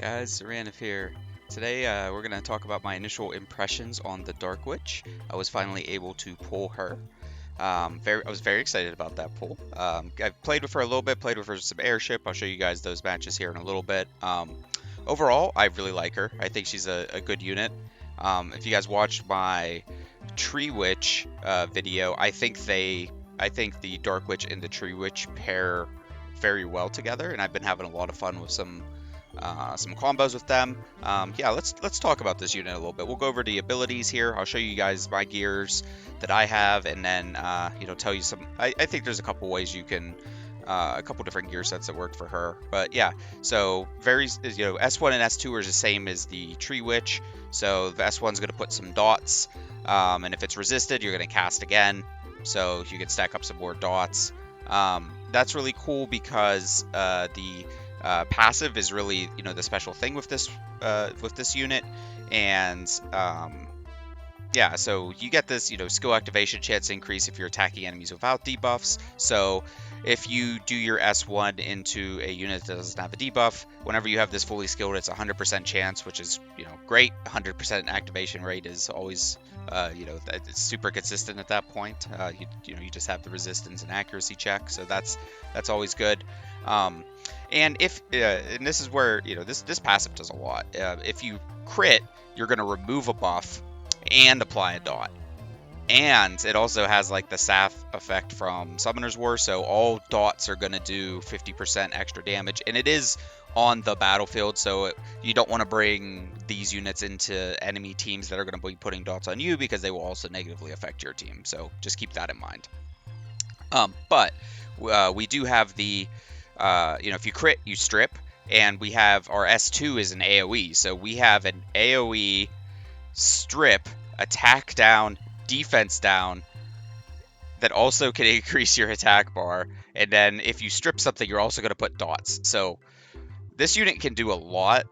Guys, Xoranath here. Today we're going to talk about my initial impressions on the Dark Witch. I was finally able to pull her. I was very excited about that pull. I've played with her a little bit, played with her some airship. I'll show you guys those matches here in a little bit. Overall, I really like her. I think she's a good unit. If you guys watched my Tree Witch video, I think the Dark Witch and the Tree Witch pair very well together, and I've been having a lot of fun with some combos with them. Yeah, let's talk about this unit a little bit. We'll go over the abilities here. I'll show you guys my gears that I have, and then tell you some. I think there's a couple ways you can. A couple different gear sets that work for her, but yeah. So S1 and S2 are the same as the Tree Witch. So the S1 is going to put some dots, and if it's resisted, you're going to cast again. So you can stack up some more dots. That's really cool because the passive is really the special thing with this unit, and yeah, so you get this skill activation chance increase if you're attacking enemies without debuffs. So if you do your S1 into a unit that doesn't have a debuff, whenever you have this fully skilled, it's 100% chance, which is great. 100% activation rate is always it's super consistent at that point. You just have the resistance and accuracy check, so that's always good. And this is where this passive does a lot. If you crit, you're going to remove a buff and apply a dot. And it also has like the Sath effect from Summoner's War, so all dots are going to do 50% extra damage, and it is on the battlefield, so you don't want to bring these units into enemy teams that are going to be putting dots on you, because they will also negatively affect your team, so just keep that in mind. But we do have the, if you crit, you strip, and we have our S2 is an AoE, so we have an AoE strip, attack down, defense down, that also can increase your attack bar, and then if you strip something, you're also going to put dots. So this unit can do a lot.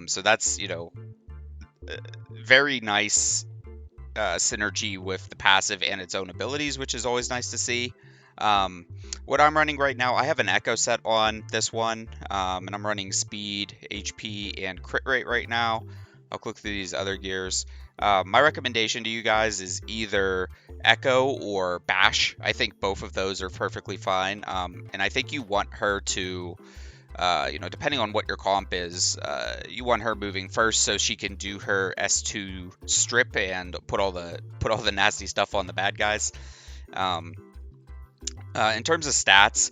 So that's very nice synergy with the passive and its own abilities, which is always nice to see. What I'm running right now, I have an Echo set on this one, and I'm running speed, HP, and crit rate right now. I'll click through these other gears. My recommendation to you guys is either Echo or Bash. I think both of those are perfectly fine. And I think you want her to, depending on what your comp is, you want her moving first so she can do her S2 strip and put all the nasty stuff on the bad guys. In terms of stats,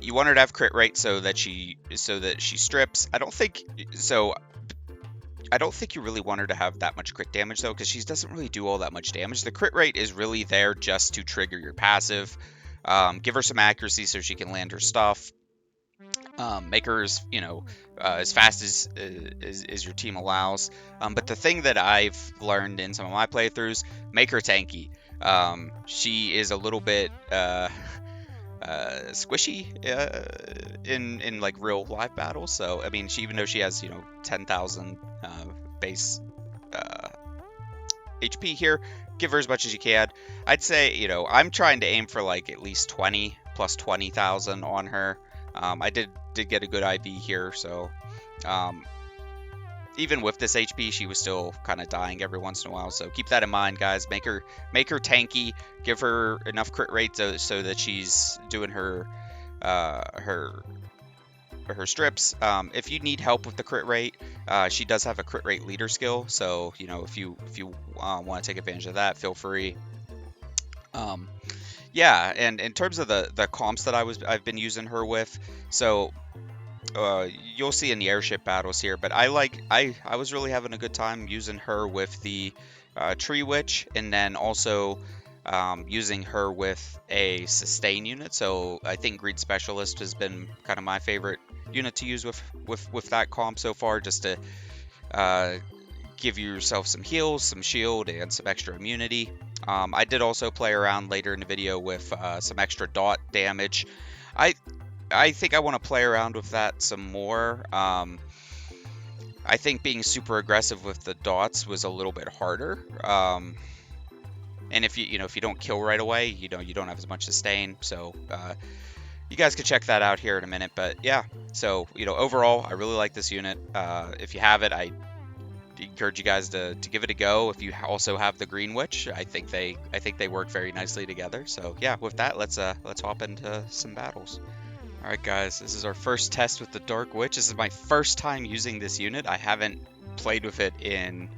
you want her to have crit rate so that she strips. I don't think you really want her to have that much crit damage, though, because she doesn't really do all that much damage. The crit rate is really there just to trigger your passive. Give her some accuracy so she can land her stuff. Make her as fast as your team allows. But the thing that I've learned in some of my playthroughs, make her tanky. She is a little bit squishy in like real live battles. So I mean, even though she has 10,000 base HP here, give her as much as you can. I'd say I'm trying to aim for like at least 20 plus 20,000 on her. I did get a good IV here, so even with this HP, she was still kind of dying every once in a while. So keep that in mind, guys. Make her tanky. Give her enough crit rate so that she's doing her strips. If you need help with the crit rate, she does have a crit rate leader skill. So if you want to take advantage of that, feel free. Yeah, and in terms of the comps that I've been using her with, so you'll see in the airship battles here, but I was really having a good time using her with the Tree Witch, and then also using her with a sustain unit. So I think Greed Specialist has been kind of my favorite unit to use with that comp so far, just to give yourself some heals, some shield, and some extra immunity. I did also play around later in the video with some extra dot damage. I think I want to play around with that some more. I think being super aggressive with the dots was a little bit harder. And if you don't kill right away, you don't have as much sustain. So you guys could check that out here in a minute. But yeah, so overall, I really like this unit. If you have it, I encourage you guys to give it a go. If you also have the Green Witch, I think they work very nicely together. So yeah, with that, let's hop into some battles. All right, guys, this is our first test with the Dark Witch. This is my first time using this unit. I haven't played with it in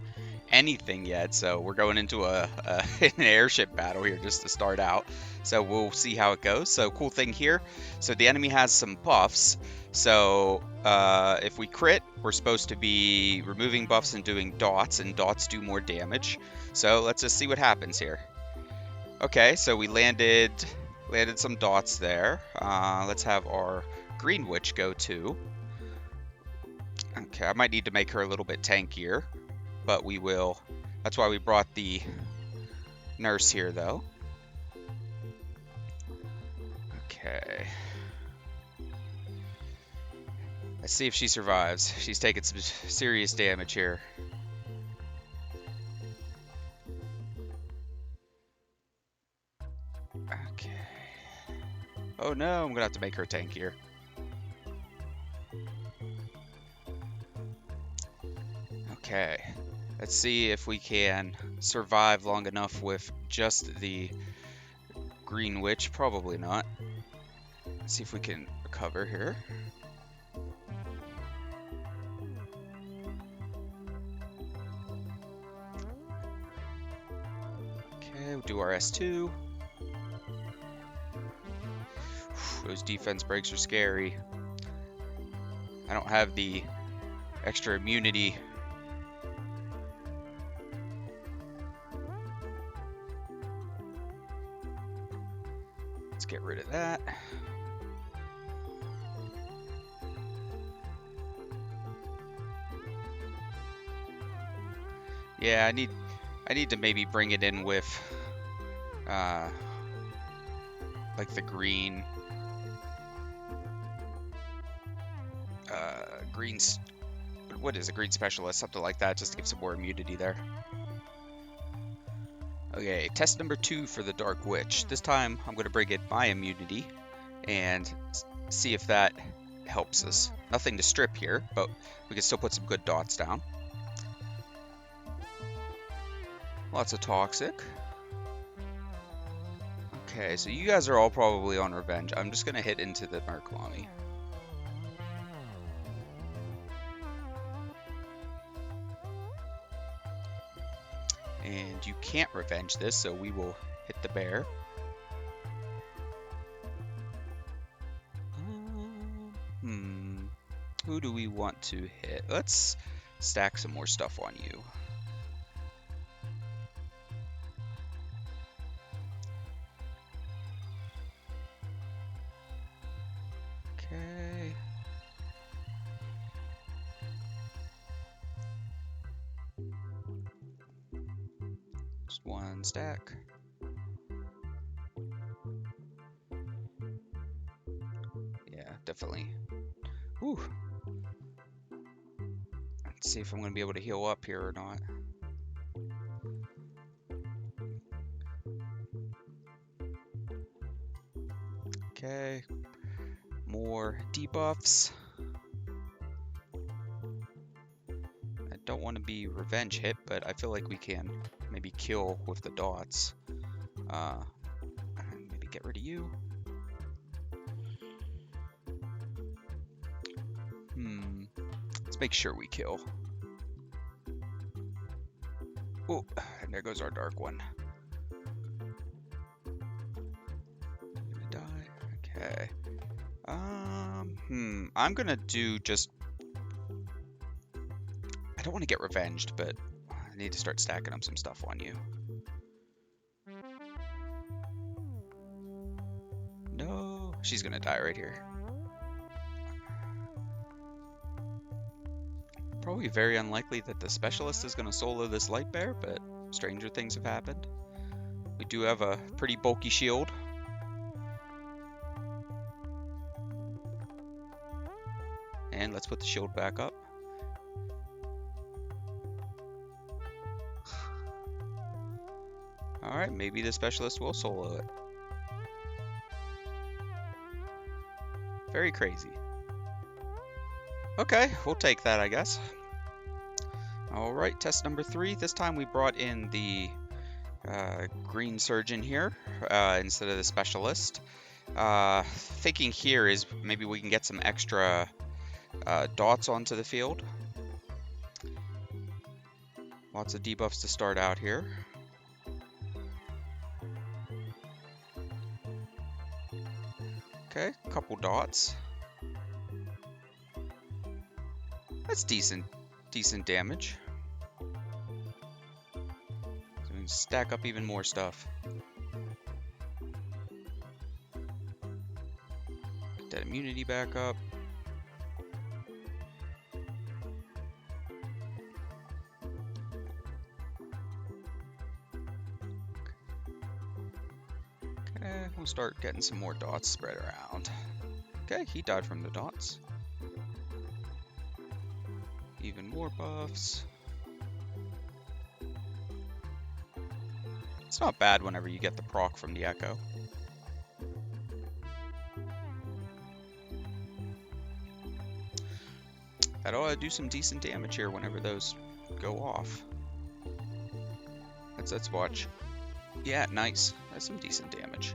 anything yet, so we're going into an airship battle here just to start out. So we'll see how it goes. So cool thing here, so the enemy has some buffs. So if we crit, we're supposed to be removing buffs and doing dots, and dots do more damage. So let's just see what happens here. Okay, so we landed some dots there. Let's have our Green Witch go too. Okay, I might need to make her a little bit tankier, but we will. That's why we brought the nurse here, though. Okay. Let's see if she survives. She's taking some serious damage here. Okay. Oh no, I'm gonna have to make her tankier. Okay. Let's see if we can survive long enough with just the Green Witch. Probably not. Let's see if we can recover here. Okay, we'll do our S2. Those defense breaks are scary. I don't have the extra immunity. Let's get rid of that. Yeah, I need to maybe bring it in with like the green what is a green specialist, something like that, just to give some more immunity there. Okay, test number 2 for the Dark Witch. This time I'm going to bring in my immunity and see if that helps us. Nothing to strip here, but we can still put some good dots down. Lots of toxic. Okay, so you guys are all probably on revenge. I'm just going to hit into the MacLeod. And you can't revenge this, so we will hit the bear. Who do we want to hit? Let's stack some more stuff on you. Okay. Just one stack. Yeah, definitely. Whew. Let's see if I'm going to be able to heal up here or not. Okay. More debuffs. I don't want to be revenge hit, but I feel like we can maybe kill with the dots. Maybe get rid of you. Let's make sure we kill. Oh, and there goes our dark one. Gonna die. Okay. I'm gonna do just. I don't want to get revenged, but I need to start stacking up some stuff on you. No, she's gonna die right here. Probably very unlikely that the specialist is gonna solo this light bear, but stranger things have happened. We do have a pretty bulky shield. And let's put the shield back up. Alright, maybe the specialist will solo it. Very crazy. Okay, we'll take that, I guess. Alright, test number 3. This time we brought in the green surgeon here instead of the specialist. Thinking here is maybe we can get some extra dots onto the field. Lots of debuffs to start out here. Okay, a couple dots. That's decent damage. So we can stack up even more stuff. Get that immunity back up. Okay, we'll start getting some more dots spread around. Okay, he died from the dots. Even more buffs. It's not bad whenever you get the proc from the Echo. That ought to do some decent damage here whenever those go off. Let's watch. Yeah, nice. That's some decent damage.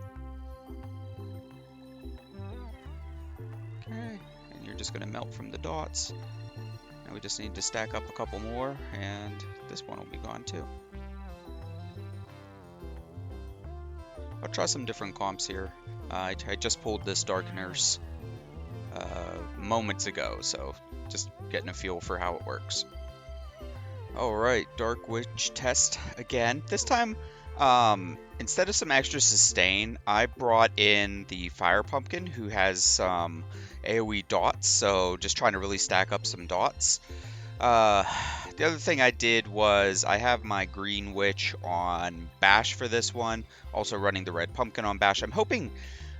Okay, and you're just gonna melt from the dots. Now we just need to stack up a couple more, and this one will be gone too. I'll try some different comps here. I just pulled this Dark Nurse moments ago, so just getting a feel for how it works. Alright, Dark Witch test again. This time, instead of some extra sustain, I brought in the Fire Pumpkin, who has some AoE dots, so just trying to really stack up some dots. The other thing I did was I have my Green Witch on Bash for this one, also running the Red Pumpkin on Bash. I'm hoping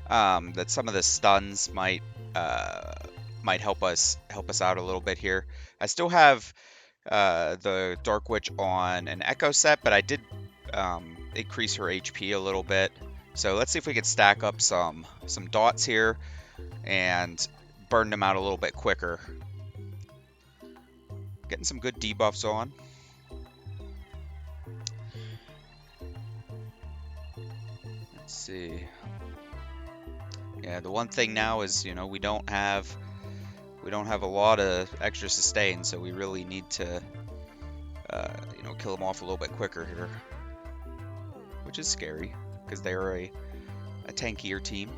that some of the stuns might help us out a little bit here. I still have the Dark Witch on an Echo set, but I did increase her HP a little bit. So let's see if we can stack up some dots here and burn them out a little bit quicker. Getting some good debuffs on. Let's see. Yeah, the one thing now is, you know, we don't have a lot of extra sustain, so we really need to, you know, kill them off a little bit quicker here, which is scary because they are a tankier team.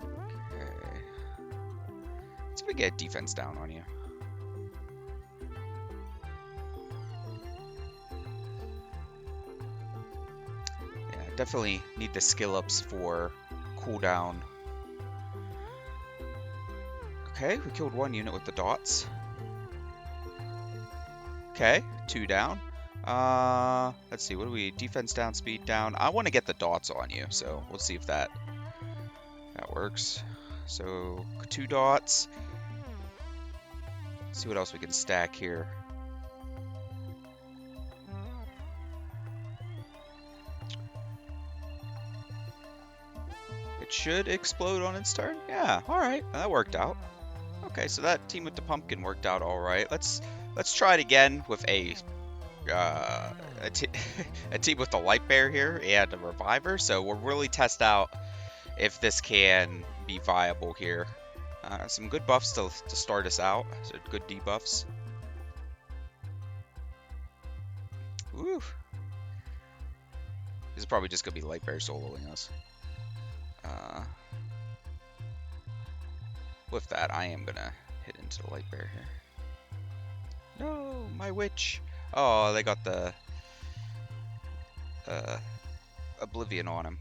Okay, let's see if we get defense down on you. Definitely need the skill ups for cooldown. Okay, we killed one unit with the dots. Okay, 2 down. Let's see, what do we, defense down, speed down. I want to get the dots on you, so we'll see if that works. So 2 dots. Let's see what else we can stack here. Should explode on its turn. Yeah, all right, that worked out. Okay, so that team with the pumpkin worked out all right. Let's try it again with a team with the light bear here and a reviver. So we'll really test out if this can be viable here. Some good buffs to start us out. So good debuffs. Woo. This is probably just gonna be light bear soloing us. With that, I am gonna hit into the light bear here. No, my witch. Oh, they got the oblivion on him.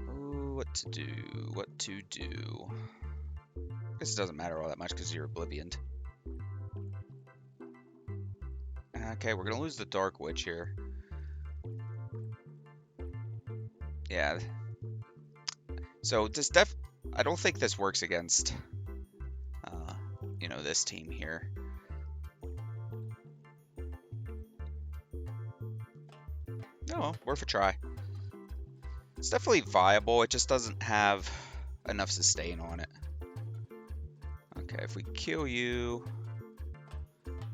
Ooh, what to do? What to do? I guess it doesn't matter all that much because you're oblivioned. Okay, we're gonna lose the Dark Witch here. Yeah. So this I don't think this works against, you know, this team here. Oh, worth a try. It's definitely viable, it just doesn't have enough sustain on it. Okay, if we kill you,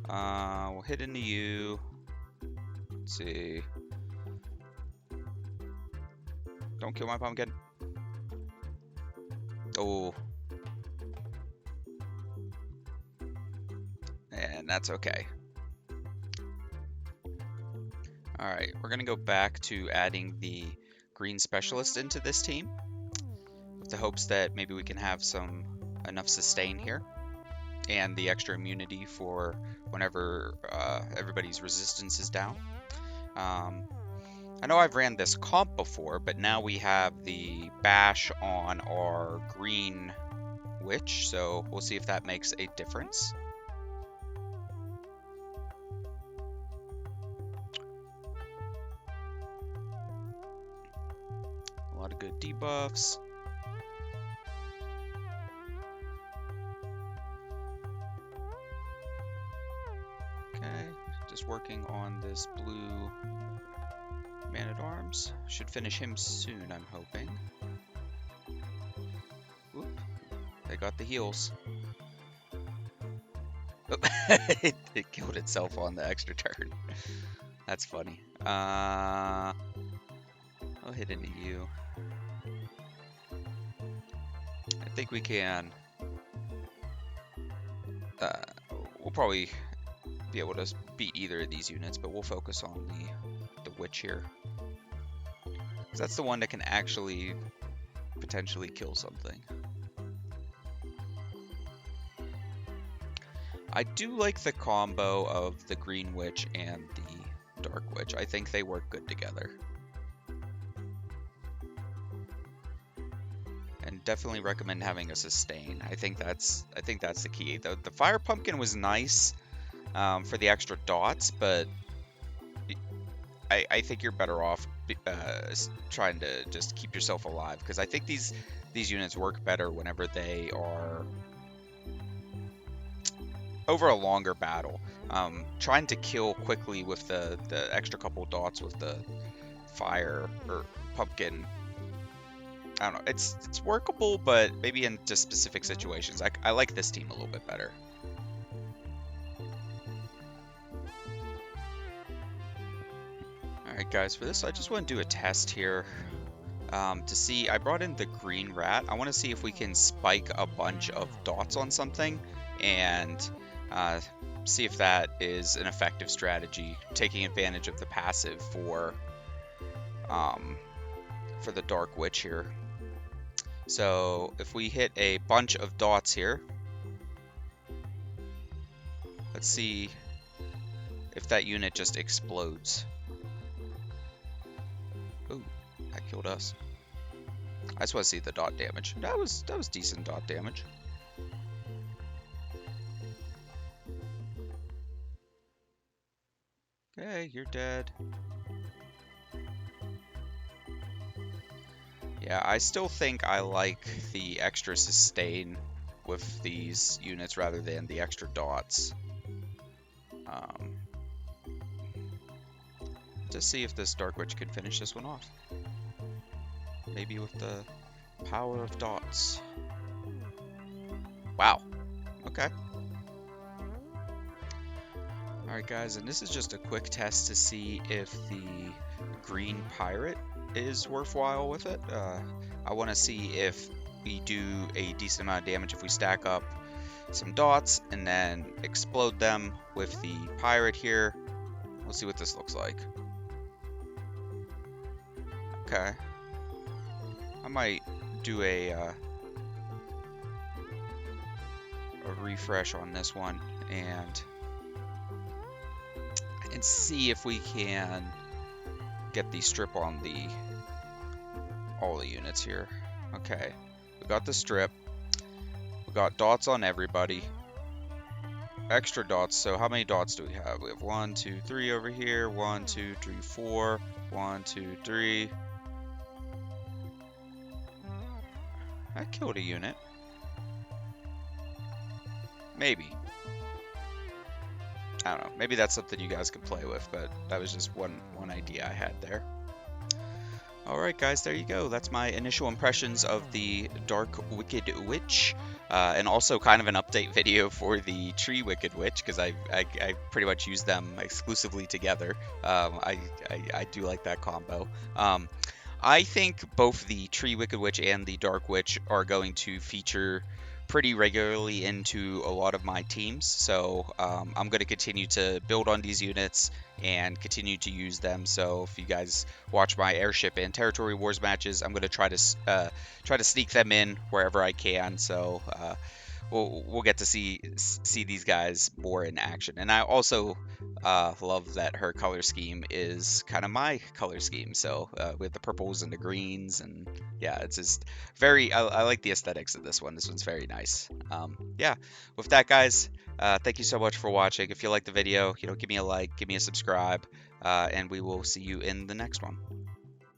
we'll hit into you. Let's see. Don't kill my pumpkin. Oh. And that's okay. Alright, we're going to go back to adding the green specialist into this team with the hopes that maybe we can have enough sustain here and the extra immunity for whenever everybody's resistance is down. I know I've ran this comp before, but now we have the bash on our green witch, so we'll see if that makes a difference. A lot of good debuffs. Okay, just working on this blue Man-at-Arms. Should finish him soon, I'm hoping. Oop, they got the heals. Oh, it killed itself on the extra turn. That's funny. I'll hit into you. I think we can. We'll probably be able to beat either of these units, but we'll focus on the witch here. Because that's the one that can actually potentially kill something. I do like the combo of the green witch and the dark witch. I think they work good together. And definitely recommend having a sustain. I think that's the key. The fire pumpkin was nice for the extra dots, but I think you're better off trying to just keep yourself alive, because I think these units work better whenever they are over a longer battle. Trying to kill quickly with the extra couple dots with the fire or pumpkin, I don't know, it's workable, but maybe in just specific situations. I like this team a little bit better. Alright guys, for this I just want to do a test here to see. I brought in the green rat. I want to see if we can spike a bunch of dots on something and see if that is an effective strategy, taking advantage of the passive for the Dark Witch here. So if we hit a bunch of dots here, let's see if that unit just explodes. Ooh, that killed us. I just want to see the dot damage. That was decent dot damage. Okay, you're dead. Yeah, I still think I like the extra sustain with these units rather than the extra dots. To see if this Dark Witch can finish this one off. Maybe with the power of dots. Wow. Okay. Alright guys, and this is just a quick test to see if the green pirate is worthwhile with it. I want to see if we do a decent amount of damage if we stack up some dots and then explode them with the pirate here. We'll see what this looks like. Okay. I might do a refresh on this one and see if we can get the strip on all the units here. Okay, we got the strip. We got dots on everybody. Extra dots. So how many dots do we have? We have 1, 2, 3 over here. 1, 2, 3, 4. 1, 2, 3. That killed a unit. Maybe. I don't know. Maybe that's something you guys can play with, but that was just one idea I had there. Alright guys, there you go. That's my initial impressions of the Dark Wicked Witch. And also kind of an update video for the Tree Wicked Witch, because I pretty much use them exclusively together. I do like that combo. I think both the Tree Wicked Witch and the Dark Witch are going to feature pretty regularly into a lot of my teams. So I'm going to continue to build on these units and continue to use them. So if you guys watch my airship and territory wars matches, I'm going to try to sneak them in wherever I can. So we'll get to see these guys more in action. And I also love that her color scheme is kind of my color scheme. So with the purples and the greens, and yeah, it's just very. I like the aesthetics of this one. This one's very nice. Yeah, with that, guys, thank you so much for watching. If you like the video, give me a like, give me a subscribe, and we will see you in the next one.